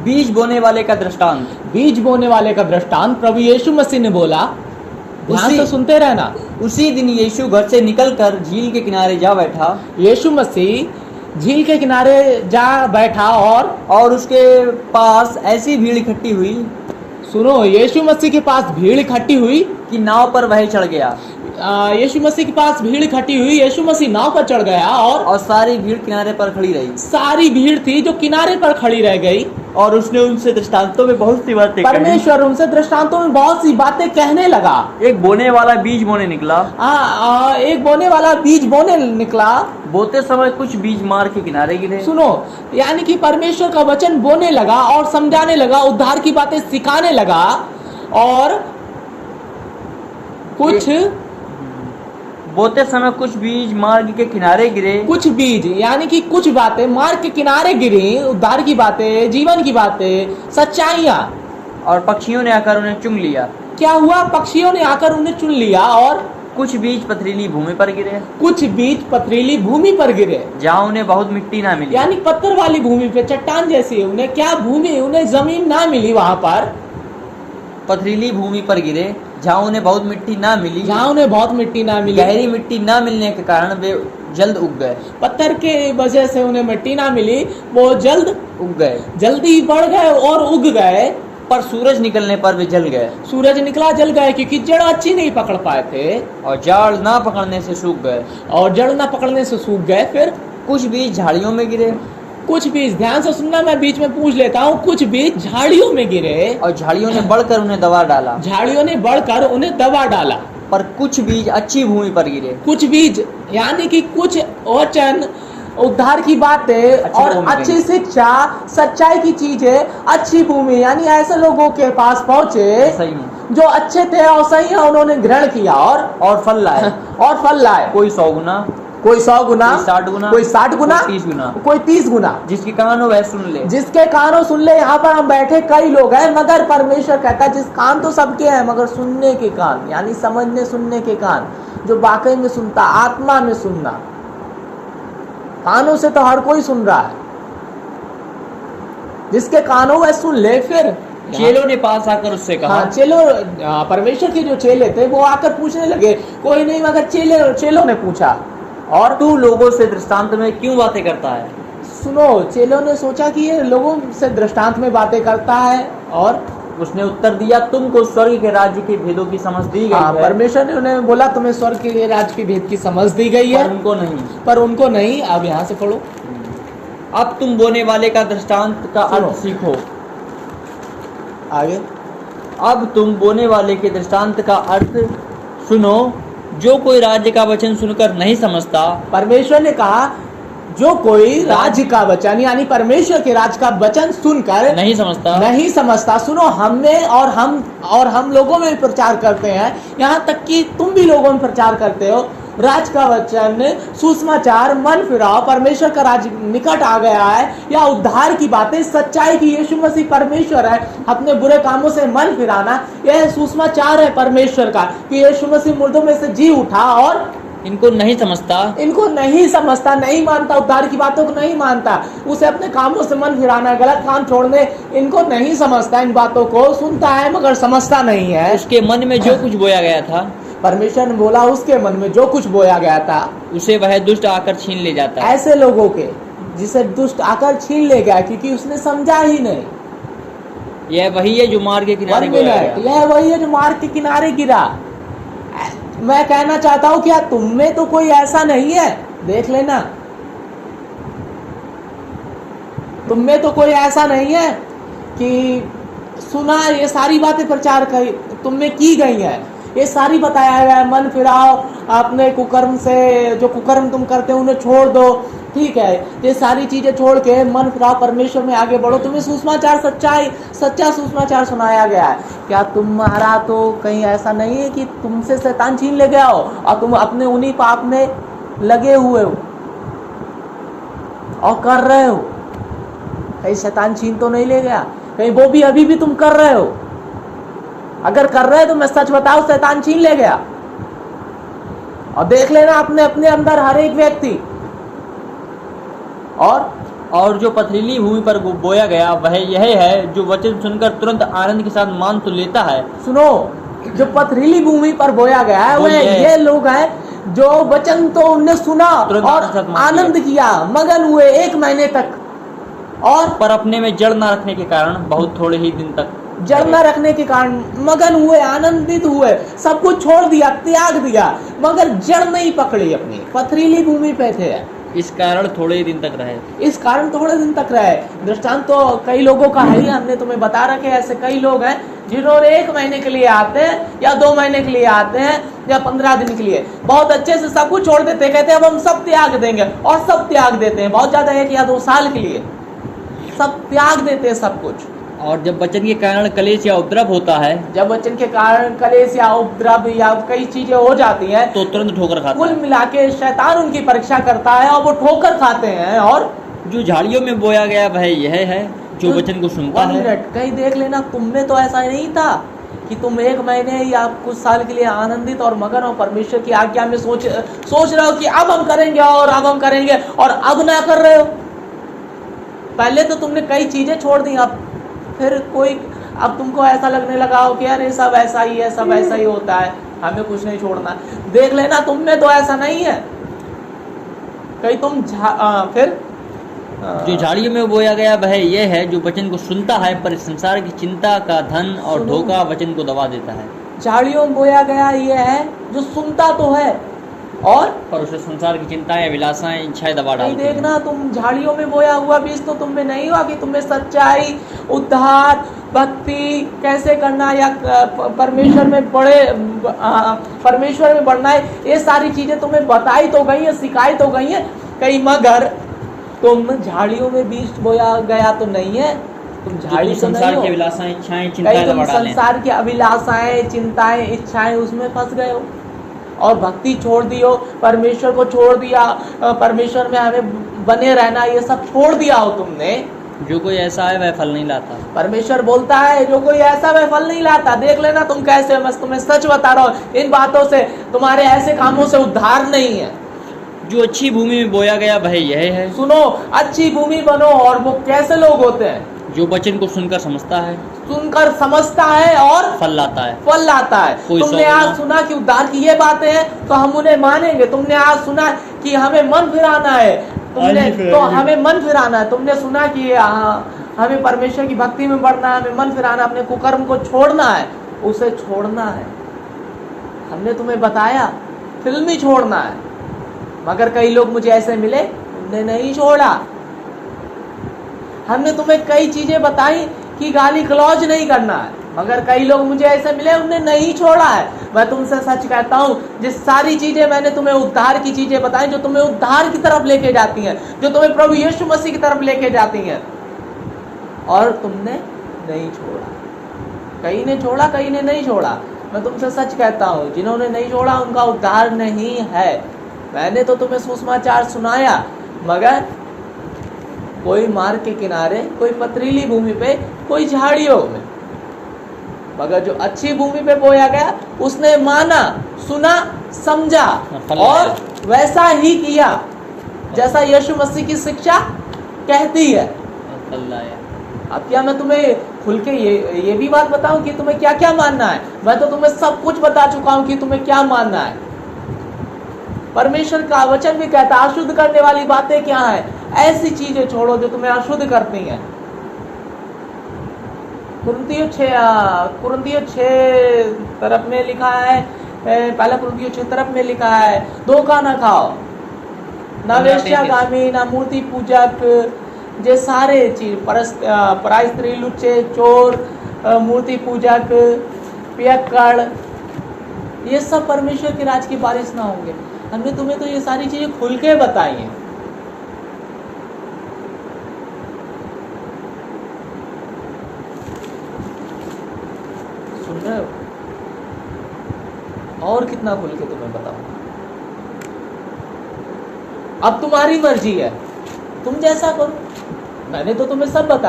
बीज बोने वाले का दृष्टांत। बीज बोने वाले का दृष्टांत प्रभु यीशु मसीह ने बोला। ध्यान से सुनते रहना। उसी दिन यीशु घर से निकलकर झील के किनारे जा बैठा। यीशु मसीह झील के किनारे जा बैठा और उसके पास ऐसी भीड़ इकट्ठी हुई, सुनो, यीशु मसीह के पास भीड़ इकट्ठी हुई कि नाव पर वह चढ़ गया। यीशु मसीह के पास भीड़ इकट्ठी हुई, यीशु मसीह नाव पर चढ़ गया और सारी भीड़ किनारे पर खड़ी रही। सारी भीड़ थी जो किनारे पर खड़ी रह गई। और उसने उनसे दृष्टांतों में बहुत सी बातें कही। परमेश्वर उनसे दृष्टांतों में बहुत सी बातें कहने लगा। एक बोने वाला बीज बोने निकला। एक बोने वाला बीज बोने निकला। बोते समय कुछ बीज मार्ग के किनारे गिरे। सुनो, यानी कि परमेश्वर का वचन बोने लगा और समझाने लगा, उद्धार की बातें सिखाने लगा। और कुछ बोते समय कुछ बीज मार्ग के किनारे गिरे। कुछ बीज यानी कि कुछ बातें मार्ग के किनारे गिरी, उद्धार की बातें, जीवन की बातें, सच्चाइयां। और पक्षियों ने आकर उन्हें चुन लिया। क्या हुआ? पक्षियों ने आकर उन्हें चुन लिया। और कुछ बीज पथरीली भूमि पर गिरे। कुछ बीज पथरीली भूमि पर गिरे, जहाँ उन्हें बहुत मिट्टी ना मिली। यानी पत्थर वाली भूमि पे, चट्टान जैसी उन्हें क्या भूमि, उन्हें जमीन ना मिली। वहां पर पथरीली भूमि पर गिरे, जहाँ उन्हें बहुत मिट्टी ना मिली। जहाँ उन्हें बहुत मिट्टी ना मिली, गहरी मिट्टी ना मिलने के कारण वे जल्द उग गए। पत्थर के वजह से उन्हें मिट्टी ना मिली, वो जल्द उग गए, जल्दी बढ़ गए और उग गए। पर सूरज निकलने पर वे जल गए। सूरज निकला, जल गए, क्योंकि जड़ अच्छी नहीं पकड़ पाए थे और जाड़ ना पकड़ने से सूख गए। और जड़ ना पकड़ने से सूख गए। फिर कुछ बीज झाड़ियों में गिरे। कुछ बीज, ध्यान से सुनना, मैं बीच में पूछ लेता हूँ, कुछ बीज झाड़ियों में गिरे और झाड़ियों ने बढ़कर उन्हें दबा डाला। झाड़ियों ने बढ़कर उन्हें दबा डाला। पर कुछ बीज अच्छी भूमि पर गिरे। कुछ बीज यानी कि कुछ वचन, उद्धार की बातें और अच्छी शिक्षा, सच्चाई की चीजें अच्छी भूमि, यानी ऐसे लोगों के पास पहुंचे सही में, जो अच्छे थे और सही है, उन्होंने ग्रहण किया और फल लाए। और फल लाए। कोई 100 गुना, कोई 100 गुना, कोई 60 गुना, कोई 60 गुना, कोई 30 गुना, कोई 30 गुना। जिसके कान हो वह सुन ले। जिसके कान हो सुन ले। यहाँ पर हम बैठे कई लोग हैं, मगर परमेश्वर कहता है जिस कान तो सबके हैं, मगर सुनने के कान, यानी समझने सुनने के कान, जो वाकई में सुनता, आत्मा में सुनना। कानों से तो हर कोई सुन रहा है, जिसके कान हो वह सुन ले। फिर चेलों ने पास आकर उससे कहा। हाँ, चेलों, परमेश्वर के जो चेले थे वो आकर पूछने लगे, कोई नहीं मगर चेलों ने पूछा, और तू लोगों से दृष्टांत में क्यों बातें करता है? सुनो, चेलों ने सोचा कि ये लोगों से दृष्टांत में बातें करता है। और उसने उत्तर दिया, तुमको स्वर्ग के राज्य के भेदों की समझ दी गई है। परमेश्वर ने उन्हें बोला, तुम्हें स्वर्ग के राज्य के भेद की समझ दी गई है, पर उनको नहीं। अब यहाँ से पढ़ो। अब तुम बोने वाले का दृष्टांत का अर्थ सीखो। आगे, अब तुम बोने वाले के दृष्टांत का अर्थ सुनो। जो कोई राज्य का वचन सुनकर नहीं समझता, परमेश्वर ने कहा, जो कोई राज्य का वचन, यानी परमेश्वर के राज्य का वचन सुनकर नहीं समझता। सुनो, हमने और हम लोगों में प्रचार करते हैं, यहाँ तक कि तुम भी लोगों में प्रचार करते हो। राज का वचन, सुसमाचार, मन फिराओ, परमेश्वर का राज्य निकट आ गया है, या उद्धार की बातें, सच्चाई की यीशु मसीह परमेश्वर है, अपने बुरे कामों से मन फिराना, यह सुसमाचार है परमेश्वर का कि यीशु मसीह मुर्दों में से जी उठा। और इनको नहीं समझता, नहीं मानता, उद्धार की बातों को नहीं मानता, उसे अपने कामों से मन फिराना, गलत काम छोड़ने, इनको नहीं समझता, इन बातों को सुनता है मगर समझता नहीं है। उसके मन में जो कुछ बोया गया था, परमेश्वर ने बोला, उसके मन में जो कुछ बोया गया था उसे वह दुष्ट आकर छीन ले जाता है। ऐसे लोगों के जिसे दुष्ट आकर छीन ले गया, क्योंकि उसने समझा ही नहीं। यह वही है जो मार्ग के किनारे गिरा। यह वही है जो मार्ग के किनारे गिरा। मैं कहना चाहता हूँ, क्या तुम में तो कोई ऐसा नहीं है? देख लेना, तुम में तो कोई ऐसा नहीं है कि सुना ये सारी बातें प्रचार तुम में की गई है, ये सारी बताया गया है, मन फिराओ, अपने कुकर्म से, जो कुकर्म तुम करते हो उन्हें छोड़ दो, ठीक है, ये सारी चीजें छोड़ के मन फिराओ, परमेश्वर में आगे बढ़ो। तुम्हें सुसमाचार, सच्चा सुसमाचार सुनाया गया है। क्या तुम्हारा तो कहीं ऐसा नहीं है कि तुमसे शैतान छीन ले गया हो और तुम अपने उन्हीं पाप में लगे हुए हो और कर रहे हो? कहीं शैतान छीन तो नहीं ले गया? कहीं वो भी अभी भी तुम कर रहे हो? अगर कर रहे हो तो मैं सच बताऊं, शैतान छीन ले गया। और देख लेना अपने अपने अंदर हर एक व्यक्ति। और जो पथरीली भूमि पर बोया गया वह यह है जो वचन सुनकर तुरंत आनंद के साथ मान तो लेता है। सुनो, जो पथरीली भूमि पर बोया गया है वह ये लोग हैं जो वचन तो उनने सुना और आनंद किया, मगन हुए 1 महीने तक, और पर अपने में जड़ न रखने के कारण बहुत थोड़े ही दिन तक जड़ न रखने के कारण मगन हुए, आनंदित हुए, सब कुछ छोड़ दिया, त्याग दिया, मगर जड़ नहीं पकड़ी अपनी, पथरीली भूमि पे थे। इस कारण थोड़े ही दिन तक रहे। इस कारण थोड़े दिन तक रहे। दृष्टांत तो कई लोगों का है ही, हमने तुम्हें बता रखे। ऐसे कई लोग हैं जिन्होंने 1 महीने के लिए आते हैं या 2 महीने के लिए आते हैं या 15 दिन के लिए, बहुत अच्छे से सब कुछ छोड़ देते हैं, कहते हैं अब हम सब त्याग देंगे, और सब त्याग देते हैं, बहुत ज्यादा 1 या 2 साल के लिए सब त्याग देते हैं सब कुछ। और जब वचन के कारण कलेश या उपद्रव होता है, जब वचन के कारण कलेश या उपद्रव या कई चीजें हो जाती हैं तो तुरंत ठोकर खाता कुल है। मिला के शैतान उनकी परीक्षा करता है और वो ठोकर खाते हैं। और जो झाड़ियों में बोया गया वह यह है जो वचन को सुनता है। कहीं देख लेना, तुम में तो ऐसा नहीं था कि तुम 1 महीने या कुछ साल के लिए आनंदित और मगन और परमेश्वर की आज्ञा में सोच रहे हो कि अब हम करेंगे और अब हम करेंगे, और अब ना कर रहे हो। पहले तो तुमने कई चीजें छोड़ दी, अब फिर अब तुमको ऐसा लगने लगा हो कि यार ये सब ऐसा ही है, सब ऐसा ही होता है, हमें कुछ नहीं छोड़ना। देख लेना, तुम में तो ऐसा नहीं है। कहीं तुम फिर जो झाड़ियों में बोया गया वह यह है जो वचन को सुनता है, पर संसार की चिंता का धन और धोखा वचन को दबा देता है। झाड़ियों में बोया गया ये है जो सुनता तो है और पर उसे संसार की चिंताएं, अभिलाषाएं, इच्छाएं दबा डालती हैं। देखना, तुम झाड़ियों में बोया हुआ बीज तो तुम में नहीं हुआ कि तुम्हें सच्चाई, उद्धार, भक्ति कैसे करना या परमेश्वर में परमेश्वर में बढ़ना है, ये सारी चीजें तुम्हें बताई तो गई है, सिखाई तो गई है कहीं, मगर तुम झाड़ियों में बीज बोया गया तो नहीं है। तुम झाड़ी संसार की अभिलाषाएं, इच्छाएं, चिंताएं दबा डालें। संसार की अभिलाषाएं, चिंताएं, इच्छाएं उसमें फंस गए हो और भक्ति छोड़ दी हो, परमेश्वर को छोड़ दिया, परमेश्वर में हमें बने रहना ये सब छोड़ दिया हो तुमने। जो कोई ऐसा है वह फल नहीं लाता। परमेश्वर बोलता है जो कोई ऐसा वह फल नहीं लाता। देख लेना तुम कैसे, मैं तुम्हें सच बता रहा हूँ, इन बातों से, तुम्हारे ऐसे कामों से उद्धार नहीं है। जो अच्छी भूमि में बोया गया वह यह है। सुनो, अच्छी भूमि बनो, और वो कैसे लोग होते हैं? जो वचन को सुनकर समझता है, सुनकर समझता है और फल लाता है। फल लाता है। तुमने आज सुना कि उद्धार की ये बातें हैं तो हम उन्हें मानेंगे। तुमने आज सुना कि हमें मन फिराना है, तुमने तो हमें मन फिराना है। तुमने सुना कि हमें परमेश्वर की भक्ति में बढ़ना है, हमें मन फिराना, अपने कुकर्म को छोड़ना है, उसे छोड़ना है। हमने तुम्हें बताया फिल्म ही छोड़ना है, मगर कई लोग मुझे ऐसे मिले उन्हें नहीं छोड़ा। हमने तुम्हें कई चीजें बताई कि गाली गलौज नहीं करना है, मगर कई लोग मुझे ऐसे मिले उन्हें नहीं छोड़ा है। मैं तुमसे सच कहता हूँ, जिस सारी चीजें मैंने तुम्हें उद्धार की चीजें बताई, जो तुम्हें उद्धार की तरफ लेके जाती हैं, जो तुम्हें प्रभु यीशु मसीह की तरफ लेके जाती हैं, और तुमने नहीं छोड़ा। कई ने छोड़ा, कई ने नहीं छोड़ा। मैं तुमसे सच कहता हूँ, जिन्होंने नहीं छोड़ा उनका उद्धार नहीं है। मैंने तो तुम्हें सुसमाचार सुनाया, मगर कोई मार्ग के किनारे, कोई पथरीली भूमि पे, कोई झाड़ियों में, मगर जो अच्छी भूमि पे बोया गया उसने माना, सुना, समझा और वैसा ही किया जैसा यीशु मसीह की शिक्षा कहती है। अब क्या मैं तुम्हें खुल के ये भी बात बताऊं कि तुम्हें क्या क्या मानना है? मैं तो तुम्हें सब कुछ बता चुका हूं कि तुम्हें क्या मानना है। परमेश्वर का वचन भी कहता है अशुद्ध करने वाली बातें क्या है, ऐसी चीजें छोड़ो जो तुम्हें अशुद्ध करती हैं। कुरिन्थियों 6 तरफ में लिखा है, पहला कुरिन्थियों 6 तरफ में लिखा है, धोखा ना खाओ, ना वेश्यागामी, ना मूर्ति पूजक, ये सारे चीज, पराई स्त्री, लुच्चे, चोर, मूर्ति पूजक, पियक्कड़, ये सब परमेश्वर के राज की बारिश ना होंगे। हमने तुम्हें तो ये सारी चीजें खुल के बताई हैं। सुन रहे हो? और कितना खुल के तुम्हें बताऊं? अब तुम्हारी मर्जी है, तुम जैसा करो। मैंने तो तुम्हें सब बताया।